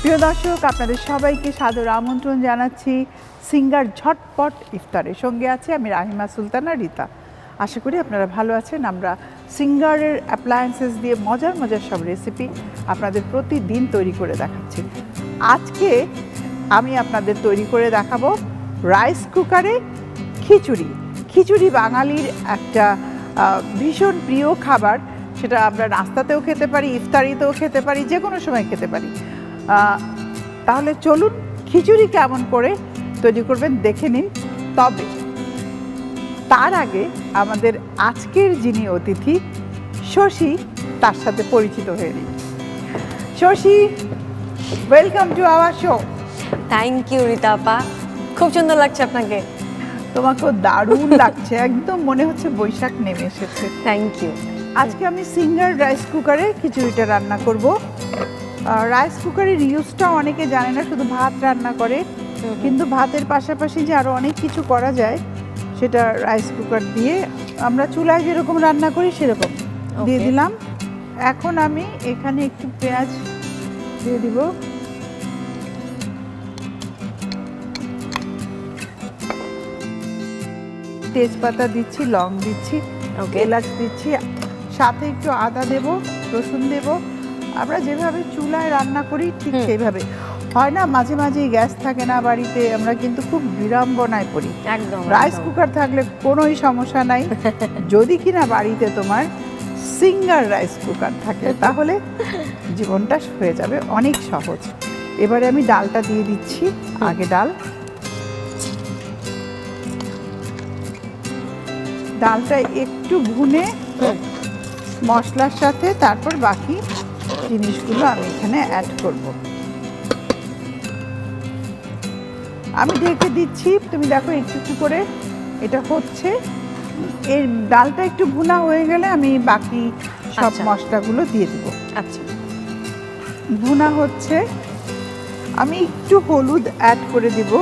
প্রিয় দর্শক, আপনাদের সবাইকে সাদর আমন্ত্রণ জানাচ্ছি সিঙ্গার ঝটপট ইফতারের। সঙ্গে আছে আমি রাহিমা সুলতানা রিতা। আশা করি আপনারা ভালো আছেন। আমরা সিঙ্গারের অ্যাপ্লায়েন্সেস দিয়ে মজার মজার সব রেসিপি আপনাদের প্রতিদিন তৈরি করে দেখাচ্ছি। আজকে আমি আপনাদের তৈরি করে দেখাবো রাইস কুকারে খিচুড়ি। খিচুড়ি বাঙালির একটা ভীষণ প্রিয় খাবার। সেটা আমরা নাস্তাতেও খেতে পারি, ইফতারিতেও খেতে পারি, যে কোনো সময় খেতে পারি। তাহলে চলুন খিচুড়ি কেমন করে তৈরি করবেন দেখে নিন। তবে তার আগে আমাদের আজকের যিনি অতিথি শশী, তার সাথে পরিচিত হয়ে নিন। Shashi, welcome to our show. Thank you Rita আপা, খুব সুন্দর লাগছে আপনাকে। তোমাকেও দারুণ লাগছে, একদম মনে হচ্ছে বৈশাখ নেমে এসেছে। Thank you. আজকে আমি সিঙ্গার রাইস কুকারে খিচুড়িটা রান্না করব। রাইস কুকারের ইউজটা অনেকে জানে না, শুধু ভাত রান্না করে, কিন্তু ভাতের পাশাপাশি যে আরও অনেক কিছু করা যায় সেটা রাইস কুকার দিয়ে আমরা চুলায় যেরকম রান্না করি সেরকম দিয়ে দিলাম। এখন আমি এখানে একটু পেঁয়াজ দিয়ে দিব, তেজপাতা দিচ্ছি, লং দিচ্ছি, এলাচ দিচ্ছি, সাথে একটু আদা দেব, রসুন দেব। আমরা যেভাবে চুলায় রান্না করি ঠিক সেইভাবে। হয় না মাঝে মাঝে গ্যাস থাকে না বাড়িতে, আমরা কিন্তু খুব বিড়ম্বনায় পড়ি। একদম। রাইস কুকার থাকলে কোনোই সমস্যা নাই, যদি কিনা বাড়িতে তোমার সিঙ্গার রাইস কুকার থাকে তাহলে জীবনটা হয়ে যাবে অনেক সহজ। এবারে আমি ডালটা দিয়ে দিচ্ছি। আগে ডালটা একটু ভুনে মশলার সাথে তারপর বাকি জিনিসগুলো আমি এখানে অ্যাড করব। আমি ঢেকে দিচ্ছি, তুমি দেখো একটু একটু করে এটা হচ্ছে। এই ডালটা একটু ভুনা হয়ে গেলে আমি বাকি সব মশলাগুলো দিয়ে দিব। আচ্ছা, ভুনা হচ্ছে, আমি একটু হলুদ অ্যাড করে দিব।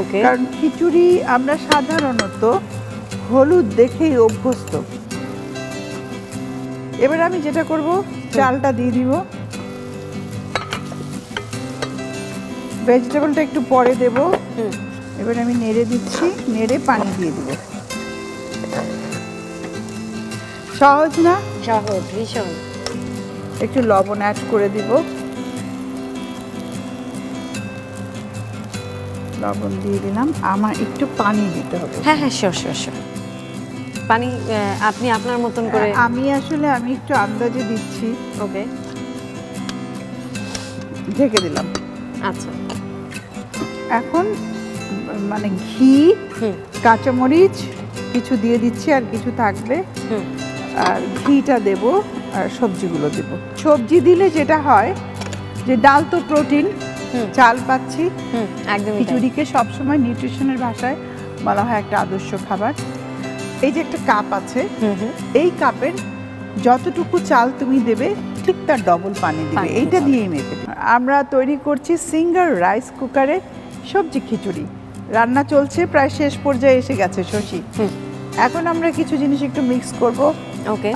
ওকে। কারণ খিচুড়ি আমরা সাধারণত হলুদ দেখেই অভ্যস্ত। এবার আমি যেটা করব, চালটা দিয়ে দিব। ভেজিটেবলটা একটু পরে দেব। এবার আমি নেড়ে দিচ্ছি, নেড়ে পানি দিয়ে দিব। সহজ না? সহজ, ভীষণ। একটু লবণ অ্যাড করে দিব, লবণ দিয়ে দিলাম। আমার একটু পানি দিতে হবে। হ্যাঁ হ্যাঁ, শিওর শিওর শিওর। পানি আপনি আপনার মতন করে। আমি একটু আন্দাজে দিচ্ছি। ওকে, ঢেকে দিলাম। আচ্ছা। এখন মানে ঘি, কাঁচামরিচ কিছু দিয়ে দিচ্ছি, আর কিছু থাকবে। আর ঘিটা দেব, আর সবজিগুলো দেব। সবজি দিলে যেটা হয় যে ডাল তো প্রোটিন, চাল পাচ্ছি। একদম। খিচুড়িকে সবসময় নিউট্রিশনের ভাষায় বলা হয় একটা আদর্শ খাবার। এই যে একটা কাপ আছে, এই কাপের যতটুকু চাল তুমি দেবে ঠিক তার ডবল পানি দিবে। এইটা দিয়েই মেপে দিবে। আমরা তৈরি করছি সিঙ্গার রাইস কুকারে সবজি খিচুড়ি। রান্না চলছে, প্রায় শেষ পর্যায়ে এসে গেছে শশী। এখন আমরা কিছু জিনিস একটু মিক্স করব। ওকে।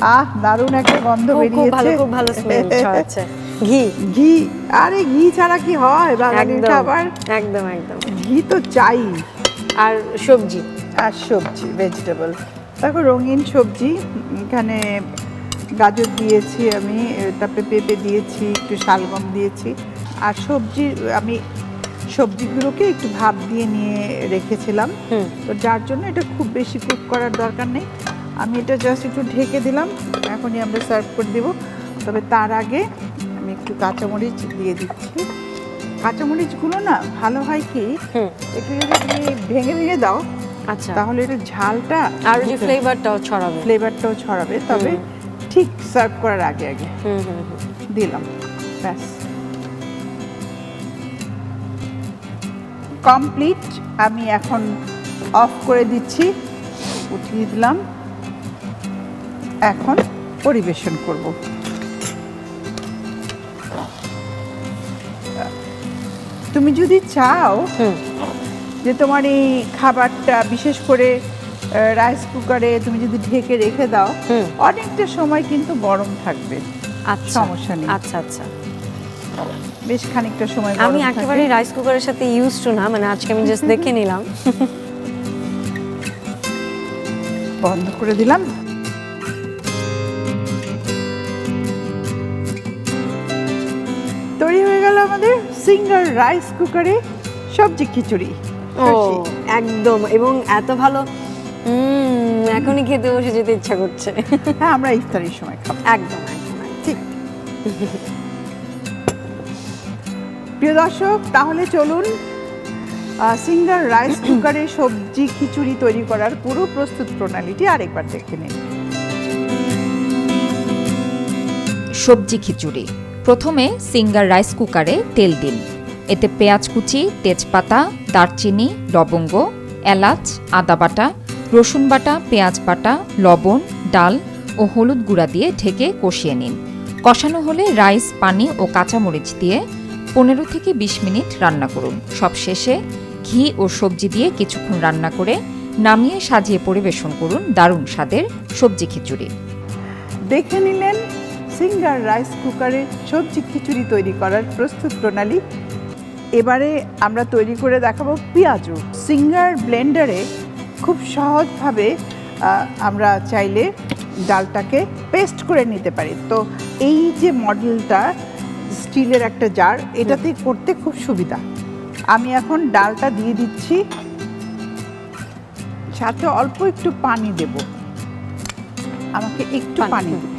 দারুণ একটা গন্ধ বেরিয়েছে, খুব ভালো স্মেল ছড়াচ্ছে। ঘি, আরে ঘি ছাড়া কি হয় বাঙালির খাবার? একদম একদম, ঘি তো চাই। আর সবজি, ভেজিটেবল। দেখো রঙিন সবজি, এখানে গাজর দিয়েছি আমি, তারপরে পেঁপে দিয়েছি, একটু শালগম দিয়েছি। আর আমি সবজিগুলোকে একটু ভাপ দিয়ে নিয়ে রেখেছিলাম, তো যার জন্য এটা খুব বেশি কুক করার দরকার নেই। আমি এটা জাস্ট একটু ঢেকে দিলাম, এখনই আমরা সার্ভ করে দেব। তবে তার আগে আমি একটু কাঁচামরিচ দিয়ে দিচ্ছি। কাঁচামরিচগুলো না ভালো হয় কি, একটু যদি তুমি ভেঙে ভেঙে দাও, আচ্ছা, তাহলে এটা ঝালটা আর যে ফ্লেভারটাও ছড়াবে। তবে ঠিক সার্ভ করার আগে দিলাম, ব্যাস কমপ্লিট। আমি এখন অফ করে দিচ্ছি, উঠিয়ে দিলাম। এখন পরিবেশন করব। তুমি যদি চাও যে তোমার এই খাবারটা বিশেষ করে রাইস কুকারে তুমি যদি ঢেকে রেখে দাও, অনেকটা সময় কিন্তু গরম থাকবে, সমস্যা নেই। আচ্ছা আচ্ছা, বেশ খানিকটা সময় আমি গরম থাকে। একেবারে রাইস কুকারের সাথে ইউজ টু না, মানে আজকে আমি জাস্ট দেখে নিলাম। বন্ধ করে দিলাম। তৈরি হয়ে গেল আমাদের সিঙ্গার রাইস কুকারে সবজি খিচুড়ি। ও একদম, এবং এত ভালো, এখনই খেতে বসে যেতে ইচ্ছা করছে। হ্যাঁ, আমরা ইফতারির সময় খাবো। একদম একদম ঠিক। প্রিয় দর্শক, তাহলে চলুন সিঙ্গার রাইস কুকারে সবজি খিচুড়ি তৈরি করার পুরো প্রস্তুত প্রণালীটি আরেকবার দেখে নিন। সবজি খিচুড়ি। প্রথমে সিঙ্গার রাইস কুকারে তেল দিন। এতে পেঁয়াজ কুচি, তেজপাতা, দারচিনি, লবঙ্গ, এলাচ, আদা বাটা, রসুন বাটা, পেঁয়াজ বাটা, লবণ, ডাল ও হলুদ গুঁড়া দিয়ে ঢেকে কষিয়ে নিন। কষানো হলে রাইস, পানি ও কাঁচামরিচ দিয়ে 15 থেকে 20 মিনিট রান্না করুন। সবশেষে ঘি ও সবজি দিয়ে কিছুক্ষণ রান্না করে নামিয়ে সাজিয়ে পরিবেশন করুন দারুণ স্বাদের সবজি খিচুড়ি। দেখে নিলেন সিঙ্গার রাইস কুকারে সবজি খিচুড়ি তৈরি করার প্রস্তুত প্রণালী। এবারে আমরা তৈরি করে দেখাবো পেঁয়াজু। সিঙ্গার ব্লেন্ডারে খুব সহজভাবে আমরা চাইলে ডালটাকে পেস্ট করে নিতে পারি। তো এই যে মডেলটা, স্টিলের একটা জার, এটাতে করতে খুব সুবিধা। আমি এখন ডালটা দিয়ে দিচ্ছি, সাথে অল্প একটু পানি দেব। আমাকে একটু পানি দেব।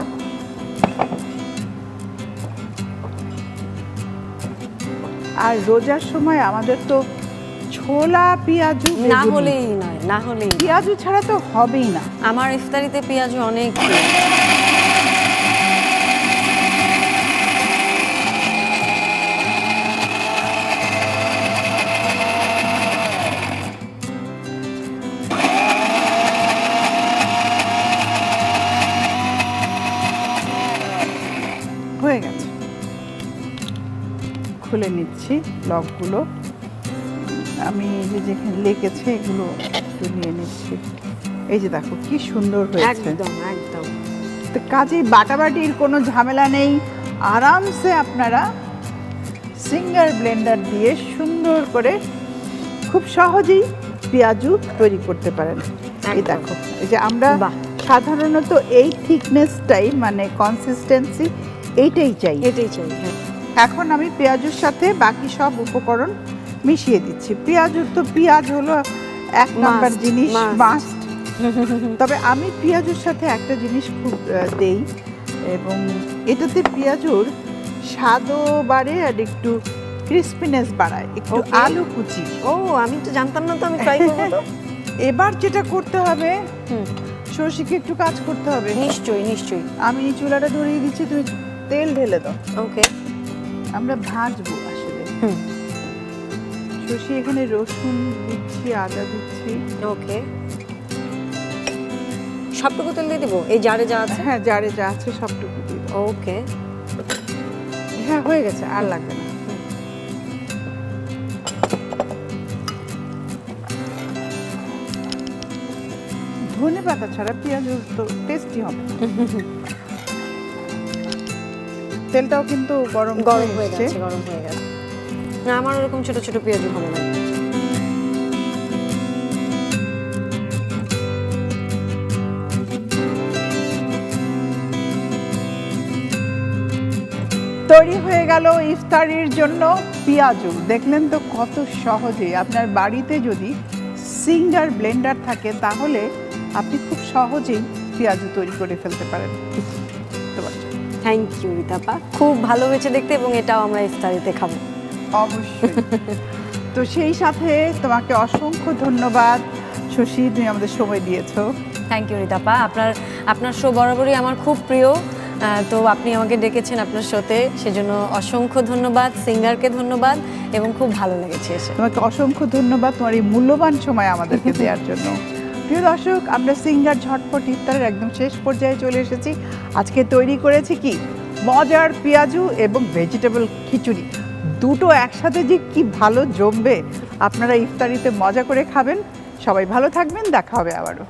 আর রোজার সময় আমাদের তো ছোলা পেঁয়াজু না হলেই নয়, না হলেই। পেঁয়াজু ছাড়া তো হবেই না। আমার ইফতারিতে পেঁয়াজু অনেক হয়ে গেছে। খুলে নিচ্ছি লকগুলো। আমি যেখানে লেগেছে এগুলো একটু নিয়ে নিচ্ছি। এই যে দেখো কি সুন্দর হয়েছে। একদম একদম। তো কাজেই বাটাবাটির কোনো ঝামেলা নেই। আরামসে আপনারা সিঙ্গার ব্লেন্ডার দিয়ে সুন্দর করে খুব সহজেই পেঁয়াজু তৈরি করতে পারেন। এই দেখো, এই যে আমরা সাধারণত এই থিকনেসটাই, মানে কনসিস্টেন্সি এইটাই চাই। এটাই চাই। এখন আমি পেঁয়াজুর সাথে বাকি সব উপকরণ মিশিয়ে দিচ্ছি। পেঁয়াজুর তো পেঁয়াজ হলো এক নাম্বার জিনিস, মাস্ট। তবে আমি পেঁয়াজুর সাথে একটা জিনিস খুব দেই, এবং এটাতে পেঁয়াজুর স্বাদও বাড়ে আর একটু ক্রিস্পিনেস বাড়ায়, একটু আলু কুচি। ও, আমি তো জানতাম না, তো আমি ট্রাই করব। তো এবার যেটা করতে হবে, শশীকে একটু কাজ করতে হবে। নিশ্চয়ই নিশ্চয়ই। আমি চুলাটা ধরিয়ে দিচ্ছি, তুমি তেল ঢেলে দাও। ওকে, আমরা ভাজবো আসলে। শশী এখানে রসুন দিচ্ছি, আদা দিচ্ছি। ওকে, সবটুকু তেল দিয়ে দেবো এই জারে যা আছে? হ্যাঁ, জারে যা আছে সবটুকু দিয়ে দাও। ওকে, হ্যাঁ হয়ে গেছে, আর লাগবে না। ধনে পাতা ছাড়া পেঁয়াজ তো টেস্টি হবে। তেলটাও কিন্তু গরম হয়ে গেছে, গরম হয়ে গেছে। না, আমার ওরকম ছোট ছোট পেঁয়াজ ভালো লাগে। তৈরি হয়ে গেল ইফতারির জন্য পেঁয়াজু। দেখলেন তো কত সহজে। আপনার বাড়িতে যদি সিঙ্গার ব্লেন্ডার থাকে তাহলে আপনি খুব সহজেই পেঁয়াজু তৈরি করে ফেলতে পারেন। থ্যাংক ইউ রিতাপা, খুব ভালো হয়েছে দেখতে, এবং এটাও আমরা ইফতারিতে খাবো অবশ্যই। তো সেই সাথে তোমাকে অসংখ্য ধন্যবাদ শশী, তুমি আমাদের সময় দিয়েছো। Thank you Ritapa. আপনার শো বরাবরই আমার খুব প্রিয়। তো আপনি আমাকে ডেকেছেন আপনার শোতে, সেজন্য অসংখ্য ধন্যবাদ। সিঙ্গারকে ধন্যবাদ, এবং খুব ভালো লেগেছে এসে। তোমাকে অসংখ্য ধন্যবাদ তোমার এই মূল্যবান সময় আমাদেরকে দেওয়ার জন্য। প্রিয় দর্শক, আমরা সিঙ্গার ঝটপট ইফতারের একদম শেষ পর্যায়ে চলে এসেছি। আজকে তৈরি করেছি কি মজার পেঁয়াজু এবং ভেজিটেবল খিচুড়ি। দুটো একসাথে যে কি ভালো জমবে। আপনারা ইফতারিতে মজা করে খাবেন। সবাই ভালো থাকবেন, দেখা হবে আবারও।